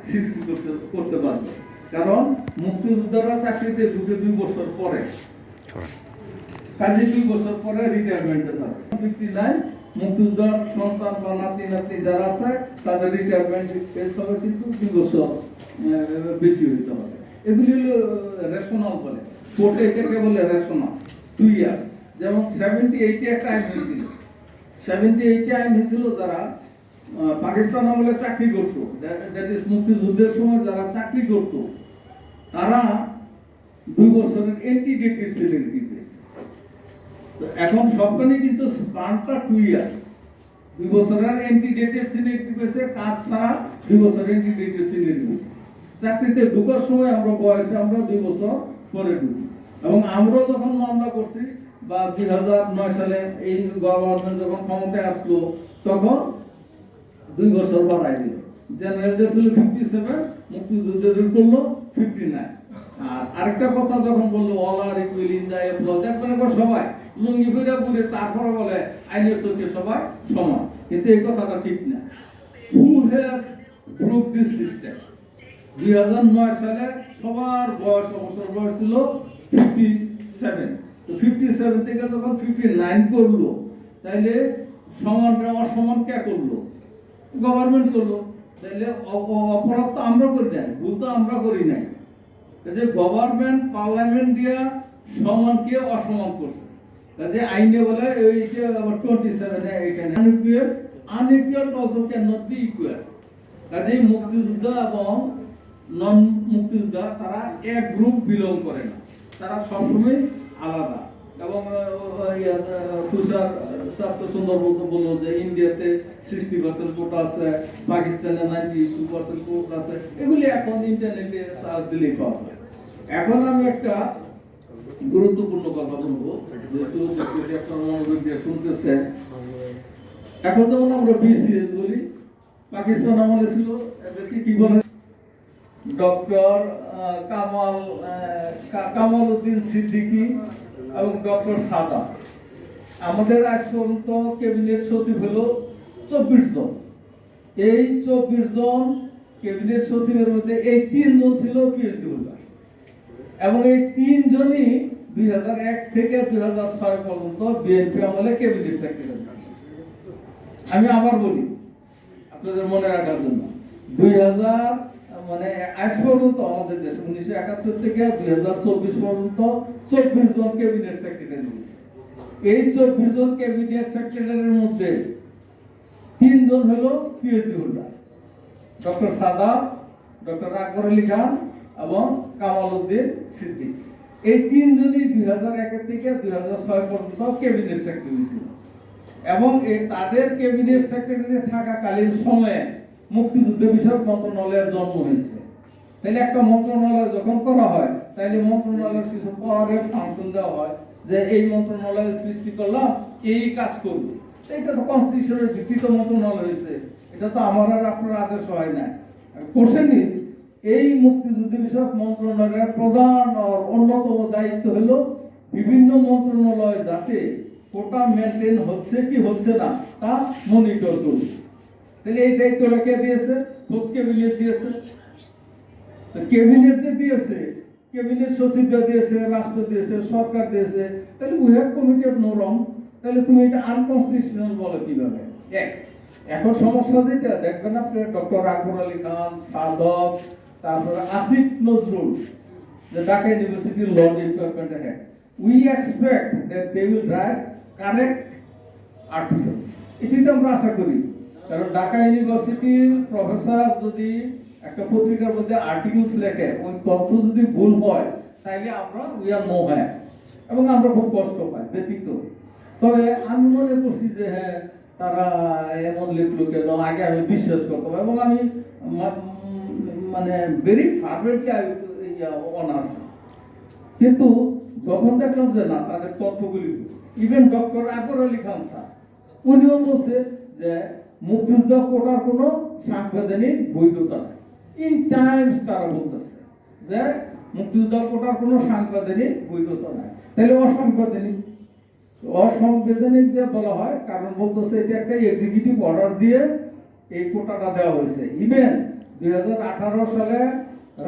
সৃষ্টি করতে পারবে। কারণ মুক্তিযোদ্ধারা চাকরিতে ঢুকে 2 বছর পরে, কাজে 2 বছর পরে রিটায়ারমেন্টে যাবে। 59 মুক্তিযোদ্ধার সন্তান বা নাতি নাতনি যারা আছে তাদের রিটায়ারমেন্ট এজ হবে কিন্তু 2 বছর বেশি হইতে হবে। এগুলি হলো রেশনাল বলে, কোর্টে এটাকে বলে রেশনাল 2 ইয়ার। যেমন 70-80 একটা আইন হয়েছিল, 70-80 আইন হয়েছিল যারা পাকিস্তান আমলে চাকরি করতো, দ্যাট ইজ মুক্তিযুদ্ধের সময় যারা চাকরি করতো তারা 2 বছরের এন্টিডেটেড সিনিয়রিটি পেয়েছে। তো এখন সবখানে কিন্তু স্পানটা 2 ইয়ার, 2 বছরের এন্টিডেটেড সিনিয়রিটি পেয়েছে, কাজ ছাড়া 2 বছরের এন্টিডেটেড সিনিয়রিটি পেয়েছে। চাকরিতে ঢোকার সময় আমরা বয়সে আমরা 2 বছর পরে ঢুকি। এবং আমরা যখন মামলা করছি বা 2009 সালে এই গভর্নমেন্ট যখন ক্ষমতায় আসলো তখন 2 বছর বাড়াই দিল। জেনারেলদের ছিল 57, মুক্তিযুদ্ধদের করলো 59। আর আরেকটা কথা যখন বললো all are equal in the এপ্লয়, দেখবেন একবার সবাই লুঙ্গি পরে ঘুরে তারপরে বলে আইনের চোখে সবাই সমান, কিন্তু এই কথাটা ঠিক না। Who has prove this system? 2009 সালে সবার বয়স অবসর বয়স ছিল 57। তো 57 থেকে যখন 59 করলো, তাইলে সমান অসমান কে করলো? গভর্নমেন্ট করলো। তাইলে অপরাধ তো আমরা করি নাই, ভুল তো আমরা করি নাই। যে গভর্নমেন্ট পার্লামেন্ট দিয়া সমানকে অসমান করছে, কাজে আইনে বলে এইটা আবার 27 এইটা unequal, unequal also can not be equal. কাজে মুক্তিযোদ্ধা এবং নন মুক্তিযোদ্ধা তারা এক গ্রুপ বিলং করে না, তারা সবসময় আলাদা। এবং তুষার স্যার তো সুন্দর বললো যে ইন্ডিয়াতে 60% কোটা আছে, পাকিস্তানে 92% কোটা আছে, এগুলি এখন ইন্টারনেটে সার্চ দিলেই পাওয়া যায়। এখন আমি একটা গুরুত্বপূর্ণ কথা বলবো, যেহেতু দেখতেছি আপনার মনোযোগ দিয়ে শুনতেছেন। এখন যেমন আমরা বিসিএস বলি, পাকিস্তান আমলে ছিল এদেরকে কি বলে? ডক্টর কামাল উদ্দিন সিদ্দিকী এবং ডক্টর সাদাত। আমাদের আজ পর্যন্ত ক্যাবিনেট সচিব হলো 24 জন। এই 24 জন ক্যাবিনেট সচিবের মধ্যে এই 3 জন ছিল পিএইচডি হোল্ডার, এবং এই 3 জনই 2001 থেকে 2006 পর্যন্ত বিএনপি আমলে ক্যাবিনেট সেক্রেটারি। আমি আবার বলি আপনাদের মনে রাখার জন্য, 2000 মানে আজ পর্যন্ত আমাদের দেশে 1971 থেকে 2024 পর্যন্ত 24 জন ক্যাবিনেট সেক্রেটারি। এই 24 জন ক্যাবিনেট সেক্রেটারির মধ্যে 3 জন হলো PhD holder, doctor Sadat, doctor Akbar Ali Khan এবং কামাল উদ্দিন সিদ্দিকী। এই 3 জনই 2001 থেকে 2006 পর্যন্ত ক্যাবিনেট সেক্রেটারি ছিল। এবং তাদের ক্যাবিনেট সেক্রেটারি থাকাকালীন সময়ে মুক্তিযুদ্ধ বিষয়ক মন্ত্রণালয়ের জন্ম হয়েছে। তাহলে একটা মন্ত্রণালয় যখন করা হয়, তাহলে মন্ত্রণালয়ের কিছু পাওয়ারের ফাংশন দেওয়া হয়, যে এই মন্ত্রণালয় সৃষ্টি করলাম, এই কাজ করব। এটা তো কনস্টিটিউশনের ভিত্তিতে মন্ত্রণালয় হয়েছে, এটা তো আমার আর আপনার আদেশ হয় না। কোশ্চেন ইজ, এই মুক্তিযুদ্ধ বিষয়ক মন্ত্রণালয়ের প্রধান আর অন্যতম দায়িত্ব হলো বিভিন্ন মন্ত্রণালয় যাতে কোটা মেনটেন হচ্ছে কি হচ্ছে না তা মনিটর করবে। তাহলে এই দায়িত্বটা কে দিয়েছে? খোদ ক্যাবিনেট দিয়েছে। তো ক্যাবিনেট যে দিয়েছে, ক্যাবিনেট সচিবরা দিয়েছে, রাষ্ট্র দিয়েছে, সরকার দিয়েছে, তাহলে we have committed no wrong. তাহলে তুমি এটা আনকনস্টিটিউশনাল বলো কিভাবে? এখন সমস্যা যেটা দেখবেন আপনি, ডক্টর আকবর আলী খান, সাদত, তারপরে আসিফ নজরুল, যে ঢাকা ইউনিভার্সিটি ল ডিপার্টমেন্টের head, we expect that they will write correct articles. এটাই তো আমরা আশা করি। কারণ ঢাকা ইউনিভার্সিটির প্রফেসর যদি একটা পত্রিকার মধ্যে আর্টিকেলস লেখে, ওই তথ্য যদি ভুল হয়, তাইলে আমরা উই আর নো হ্যাঁ, এবং আমরা খুব কষ্ট পাই, ব্যতীত। তবে আমি মনে করছি যে হ্যাঁ, তারা এমন লিখলো কেন, আগে আমি বিশ্বাস করতাম, এবং আমি মানে ভেরি ফার্মেন্টলি অনার্স। কিন্তু যখন দেখলাম যে না, তাদের তথ্যগুলি, ইভেন ডক্টর আকবর আলী খান স্যার উনিও বলছে যে মুক্তিযুদ্ধ কোটার কোনো সাংবিধানিক বৈধতা নেই। ইন টাইমস তারা বলতেছে যে মুক্তিযুদ্ধ কোটার কোনো সাংবিধানিক বৈধতা নাই। তাহলে অসাংবিধানিক, অসাংবিধানিক যে বলা হয়, কারণ বলতেছে এটা একটা এক্সিকিউটিভ অর্ডার দিয়ে এই কোটাটা দেওয়া হয়েছে। ইভেন 2018 সালে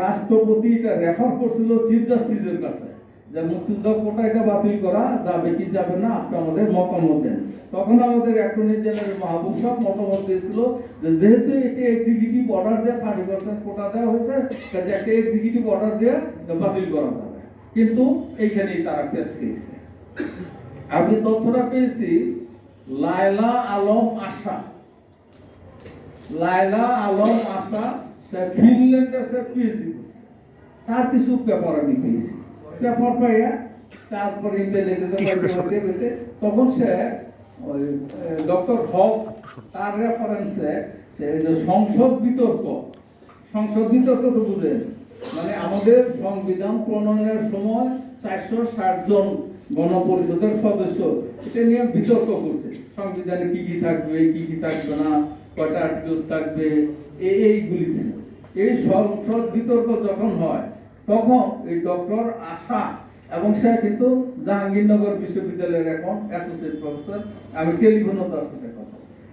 রাষ্ট্রপতি এটা রেফার করছিল চিফ জাস্টিসের কাছে যে মুক্তিযুদ্ধ কোটা এটা বাতিল করা যাবে কি যাবে না, আপনি আমাদের মতামত দেন। তখন আমাদের অ্যাটর্নি জেনারেল মাহবুব সাহেব মতামত দিয়েছিল যে যেহেতু এটি এক্সিকিউটিভ অর্ডার দিয়ে 30% কোটা দেওয়া হয়েছে, কাজে একটা এক্সিকিউটিভ অর্ডার দিয়ে বাতিল করা যাবে। কিন্তু এইখানেই তারা পেশ খেয়েছে। আমি তথ্যটা পেয়েছি লায়লা আলম আশা, লায়লা আলম আশা সে ফিনল্যান্ডে সে পিএইচডি করছে। তার কিছু পেপার আমি পেয়েছি, পেপার পাইয়া তারপরে ইন্টারনেটে তখন সে ওই ডক্টর হক তার রেফারেন্সে সে যে সংসদ বিতর্ক তো বুঝেন, মানে আমাদের সংবিধান প্রণয়নের সময় 460 জন গণপরিষদের সদস্য এটা নিয়ে বিতর্ক করছে, সংবিধানে কি কি থাকবে কি কি থাকবে না, কয়টা আর্টিকেলস থাকবে, এইগুলি ছিল। এই সংসদ বিতর্ক যখন হয় তখন এই ডক্টর আশা, এবং সে কিন্তু জাহাঙ্গীরনগর বিশ্ববিদ্যালয়ের এখন অ্যাসোসিয়েট প্রফেসর, আমি টেলিফোনে তার সাথে কথা বলছি।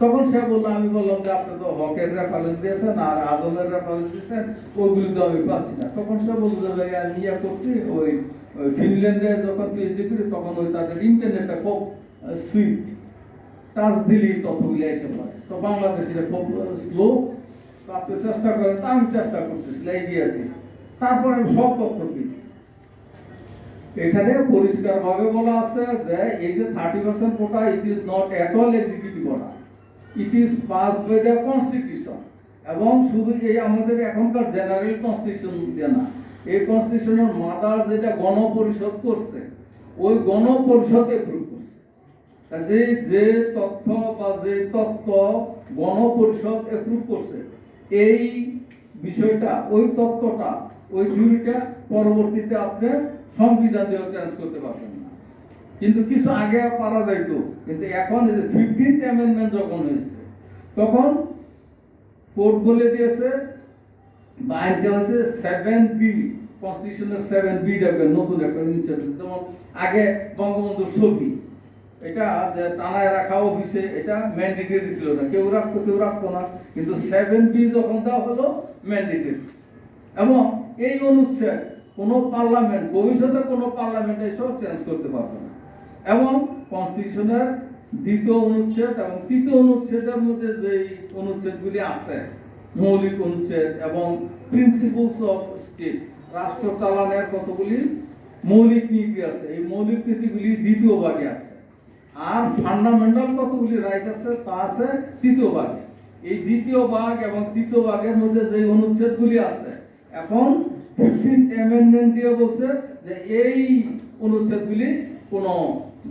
তখন সে বললো, আমি বললাম যে আপনি তো হকের রেফারেন্স দিয়েছেন আর আজমের রেফারেন্স দিয়েছেন, ওইগুলি তো আমি পাচ্ছি না। তখন সে বললো যে ভাই আমি ইয়া করছি, ওই ফিনল্যান্ডে যখন পিএইচডি করি তখন ওই তাদের ইন্টারনেটটা খুব সুইফট, টাচ দিলেই তথ্যগুলি এসে পড়ে। তো বাংলাদেশের খুব স্লো, আপনি চেষ্টা করেন, তা আমি চেষ্টা করতেছি, এগিয়ে আছি। তারপর আমি সব তথ্য পেয়েছি। এখানে পরিষ্কার ভাবে বলা আছে যে এই যে 30% quota, it is not at all executive order, it is passed by the constitution. এবং শুধু এই আমাদের এখনকার জেনারেল কনস্টিটিউশন দিয়ে না, এই কনস্টিটিউশনের মাদার যেটা গণপরিষদ করছে, ওই গণপরিষদ এপ্রুভ করছে। কাজে যে তথ্য বা যে তত্ত্ব গণপরিষদ এপ্রুভ করছে, এই বিষয়টা, ওই তত্ত্বটা, ওই থিওরিটা পরবর্তীতে আপনি সংবিধান দিয়েও চেঞ্জ করতে পারবেন না। কিন্তু কিছু আগে পারা যাইতো, কিন্তু এখন এই যে 15th অ্যামেন্ডমেন্ট যখন হয়েছে তখন কোর্ট বলে দিয়েছে বা আইনটা হয়েছে 7B, কনস্টিটিউশনের 7B দেখবেন নতুন একটা ইনিশিয়েটিভ। যেমন আগে বঙ্গবন্ধুর ছবি, এটা যে টানায় রাখা অফিসে, এটা ম্যান্ডেটরি ছিল না, কেউ রাখতো না, কিন্তু 7B যখন দেওয়া হলো ম্যান্ডেটরি। এবং এই অনুচ্ছেদ কোনো পার্লামেন্ট, ভবিষ্যতে কোনো পার্লামেন্ট এসেও চেঞ্জ করতে পারবে না। এবং কনস্টিটিউশনের 2য় অনুচ্ছেদ এবং 3য় অনুচ্ছেদের মধ্যে যে অনুচ্ছেদগুলি আছে, মৌলিক অনুচ্ছেদ এবং প্রিন্সিপলস অফ স্টেট, রাষ্ট্র চালানোর কতগুলি মৌলিক নীতি আছে, এই মৌলিক নীতিগুলি 2য় ভাগে আছে। আর ফান্ডামেন্টাল কতগুলি রাইট আছে তা আছে 3য় ভাগে। এই 2য় ভাগ এবং 3য় ভাগের মধ্যে যে অনুচ্ছেদগুলি আছে, এখন 15th অ্যামেন্ডমেন্ট দিয়ে বলছে যে এই অনুচ্ছেদগুলি কোনো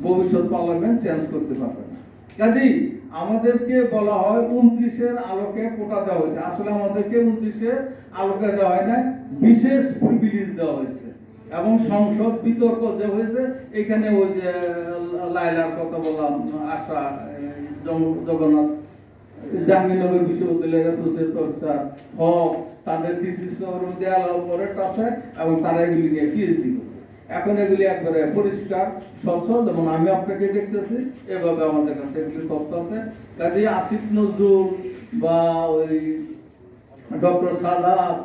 ভবিষ্যৎ পার্লামেন্ট চেঞ্জ করতে পারবে না। কাজেই আমাদেরকে বলা হয় 29-এর আলোকে কোটা দেওয়া হয়েছে, আসলে আমাদেরকে 29-এর আলোকে দেওয়া হয় না, বিশেষ প্রিভিলেজ দেওয়া হয়েছে। এবং সংসদ বিতর্ক যে হয়েছে, এখানে ওই যে লায়লার কথা বললাম, আশা, জগন্নাথ, জাহাঙ্গীরনগর বিশ্ববিদ্যালয়ের অ্যাসোসিয়েট প্রফেসর হক, তাদের থিসিস পেপারের মধ্যে আলোচনা আছে এবং তারা এগুলি নিয়ে পিএইচডি করছে। এখন এগুলি একবারে পরিষ্কার স্বচ্ছ, যেমন আমি আপনাকে দেখতেছি, এভাবে আমাদের কাছে এগুলি তথ্য আছে। কাজে আসিফ নজরুল বা ওই ডক্টর সাদাত,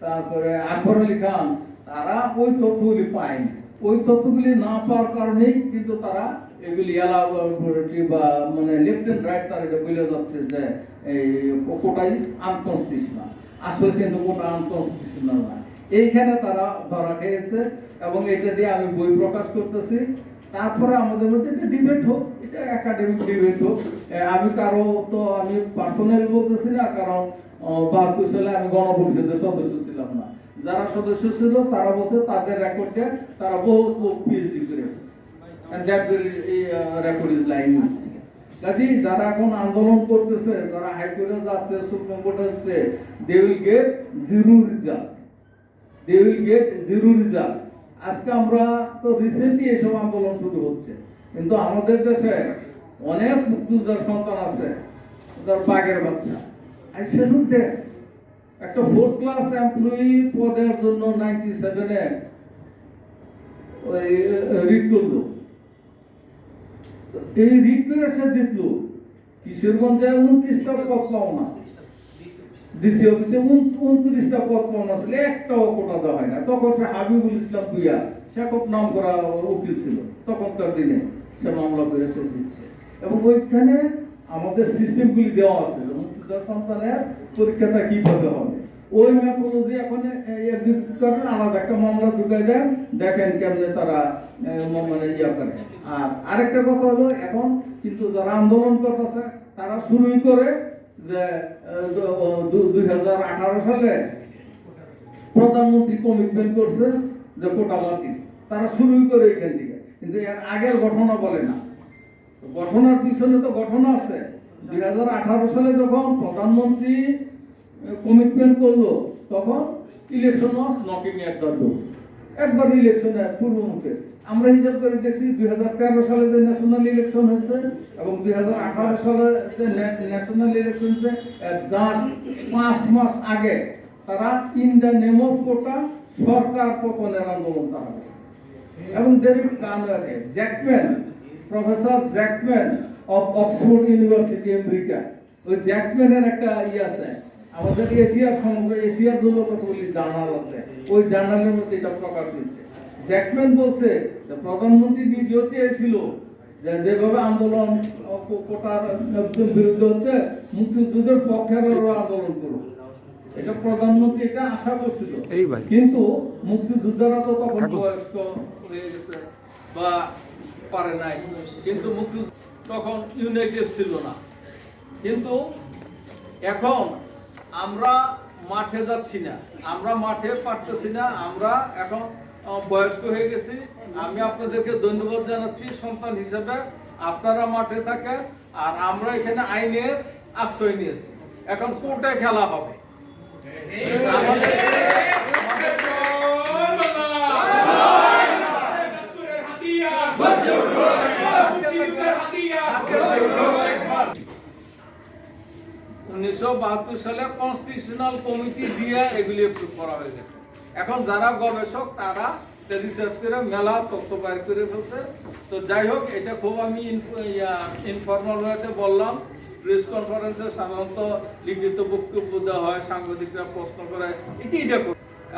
তারপরে আকবর আলী খান, তারা ওই তথ্যগুলি পায়নি। ওই তথ্যগুলি না পাওয়ার কারণেই কিন্তু তারা এগুলি এলাবোরেটরি বা মানে লেফট এন্ড রাইট তারা এটা বলে যাচ্ছে যে এই কোটা ইজ আনকনস্টিটিউশনাল। আসলে কিন্তু কোটা আনকনস্টিটিউশনাল না, এইখানে তারা ধরা খেয়েছে। এবং এটা দিয়ে আমি বই প্রকাশ করতেছি। তারপরে আমাদের মধ্যে এটা ডিবেট হোক, এটা একাডেমিক ডিবেট হোক। আমি কারো তো আমি পার্সোনাল বলতেছি না, কারণ 72 সালে আমি গণপরিষদের সদস্য ছিলাম না। যারা সদস্য ছিল তারা বলছে তাদের রেকর্ডে তারা বহুত পিএইচডি করে কাজেই যারা এখন আন্দোলন করতেছে, যারা হাইকোর্টে যাচ্ছে, সুপ্রিম কোর্টে যাচ্ছে, they will get zero result, they will get zero result. আজকে আমরা তো রিসেন্টলি এসব আন্দোলন শুরু হচ্ছে, কিন্তু আমাদের দেশে অনেক মুক্তিযোদ্ধার সন্তান আছে, তার বাঘের বাচ্চা। I salute them. একটা 4th ক্লাস এমপ্লয়ি পদের জন্য 97-এ ওই রিট করলো, এই রিট করে সে জিতলো। কিশোরগঞ্জে 29টা পদ পাও না, ডিসি অফিসে 29টা পদ পাওয়া ছিল, একটাও কোটা দেওয়া হয় না। তখন সে হাবিবুল ইসলাম ভুইয়া, সে খুব নাম করা উকিল ছিল তখনকার দিনে, সে মামলা করে সে জিতছে। এবং ওইখানে আমাদের সিস্টেমগুলি দেওয়া আছে, মুক্তিযোদ্ধা সন্তানের পরীক্ষাটা কিভাবে হবে, ওই ম্যাথোলজি এখন এক্সিকিউট করেন, আলাদা একটা মামলা ঢুকাই দেন, দেখেন কেমনে তারা মানে ইয়া করে। আর আরেকটা কথা হলো, এখন কিন্তু যারা আন্দোলন করতেছে তারা শুরুই করে যে 2018 সালে প্রধানমন্ত্রী কমিটমেন্ট করছে যে কোটা বাতিল, তারা শুরুই করে এখান থেকে, কিন্তু এর আগের ঘটনা বলে না। ঘটনার পিছনে তো ঘটনা আছে। 2018 সালে যখন প্রধানমন্ত্রী কমিটমেন্ট করলো, তখন election was knocking at the door, একবার ইলেকশনের পূর্বমুখে। আমরা হিসাব করে দেখছি 2013 সালে যে ন্যাশনাল ইলেকশন হয়েছে এবং 2018 সালে যে ন্যাশনাল ইলেকশন হয়েছে, জাস্ট 5 মাস আগে তারা in the name of quota সরকার পতনের আন্দোলন তারা করছে। এবং David Conway, Jackman, professor Jackman of Oxford University America, ওই জ্যাকম্যানের একটা আছে, আমাদের এশিয়ার সমগ্র এশিয়ার জন্য কথা বলি জার্নাল আছে, ওই জার্নালের মধ্যে এটা প্রকাশ হয়েছে। জ্যাকম্যান বলছে যে প্রধানমন্ত্রী যে চেয়েছিল যে যেভাবে আন্দোলন কোটার বিরুদ্ধে হচ্ছে, মুক্তিযুদ্ধের পক্ষের আন্দোলন করুক, এটা প্রধানমন্ত্রী এটা আশা করছিল। কিন্তু মুক্তিযোদ্ধারা তো তখন বয়স্ক হয়ে গেছে বা পারে নাই, কিন্তু মুক্তি তখন ইউনাইটেড ছিল না। কিন্তু এখন আমরা মাঠে যাচ্ছি না, আমরা মাঠে পারতেছি না, আমরা এখন বয়স্ক হয়ে গেছি। আমি আপনাদেরকে ধন্যবাদ জানাচ্ছি সন্তান হিসেবে, আপনারা মাঠে থাকেন আর আমরা এখানে আইনের আশ্রয় নিয়েছি। এখন কোর্টে খেলা হবে। সালে কনস্টিটিউশনাল কমিটি দিয়ে এগুলি অ্যাপ্রুভ করা হয়ে গেছে। এখন যারা গবেষক তারা রিসার্চ করে মেলা তথ্য বাইর করে ফেলছে। তো যাই হোক, এটা খুব আমি ইনফর্মাল ওয়েতে বললাম। প্রেস কনফারেন্সে সাধারণত লিখিত বক্তব্য দেওয়া হয়, সাংবাদিকরা প্রশ্ন করে, এটা